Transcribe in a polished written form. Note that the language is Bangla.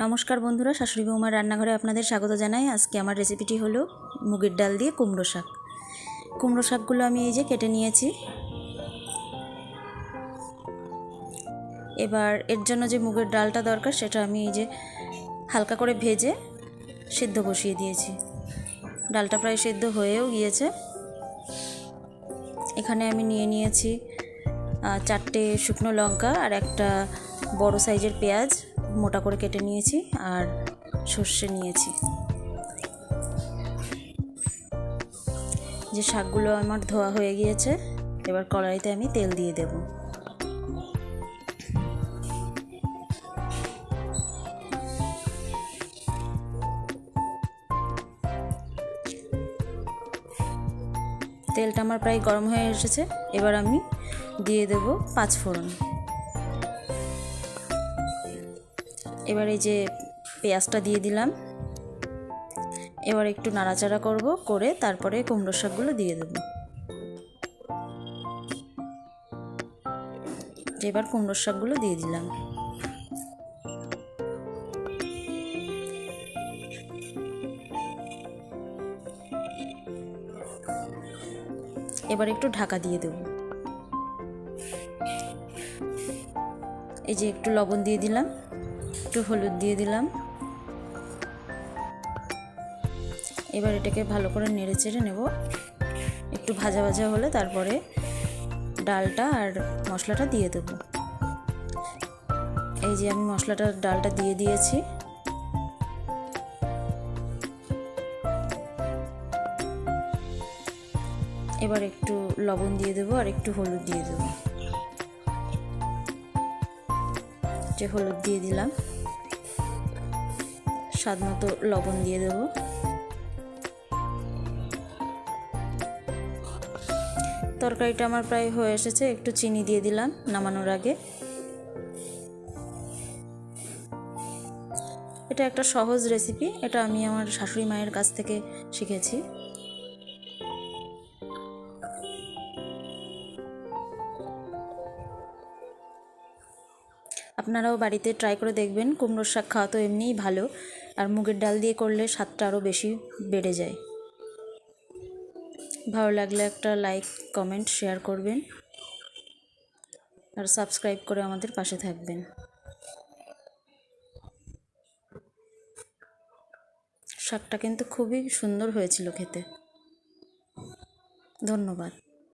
নমস্কার বন্ধুরা, শাশুড়ি বৌমার রান্নাঘরে আপনাদের স্বাগত জানাই। আজকে আমার রেসিপিটি হলো মুগের ডাল দিয়ে কুমড়ো শাক। কুমড়ো শাকগুলো আমি এই যে কেটে নিয়েছি। এবার এর জন্য যে মুগের ডালটা দরকার সেটা আমি এই যে হালকা করে ভেজে সিদ্ধ বসিয়ে দিয়েছি। ডালটা প্রায় সিদ্ধ হয়েও গিয়েছে। এখানে আমি নিয়ে নিয়েছি 4টে শুকনো লঙ্কা আর একটা বড় সাইজের পেঁয়াজ মোটা করে কেটে নিয়েছি, আর সর্ষে নিয়েছি। যে শাকগুলো আমার ধোয়া হয়ে গিয়েছে, এবার কড়াইতে আমি তেল দিয়ে দেব। তেলটা আমার প্রায় গরম হয়ে এসেছে। এবার আমি দিয়ে দেব 5 ফোড়ন। এবার এই যে পেঁয়াজটা দিয়ে দিলাম। এবার একটু নাড়াচাড়া করে তারপরে কুমড়ো শাকগুলো দিয়ে দেব। এবার কুমড়ো শাকগুলো দিয়ে দিলাম। এবার একটু ঢাকা দিয়ে দেব। এই যে একটু লবণ দিয়ে দিলাম, একটু হলুদ দিয়ে দিলাম। এবার এটাকে ভালো করে নেড়ে চেড়ে নেব। একটু ভাজা ভাজা হলে তারপরে ডালটা আর মশলাটা দিয়ে দেব। এই যে আমি ডালটা দিয়ে দিয়েছি। এবার একটু লবণ দিয়ে দেবো আর একটু হলুদ দিয়ে দেবো। যে হলুদ দিয়ে দিলাম, স্বাদ মতো লবণ দিয়ে দেবো। তরকারিটা আমার প্রায় হয়ে এসেছে। একটু চিনি দিয়ে দিলাম নামানোর আগে। এটা একটা সহজ রেসিপি, এটা আমি আমার শাশুড়ি মায়ের কাছ থেকে শিখেছি। আপনারাও বাড়িতে ট্রাই করে দেখবেন। কুমড়োর শাক খাওয়া তো এমনিই ভালো, আর মুগের ডাল দিয়ে করলে স্বাদটা আরও বেশি বেড়ে যায়। ভালো লাগলে একটা লাইক, কমেন্ট, শেয়ার করবেন, আর সাবস্ক্রাইব করে আমাদের পাশে থাকবেন। শাকটা কিন্তু খুবই সুন্দর হয়েছিল খেতে। ধন্যবাদ।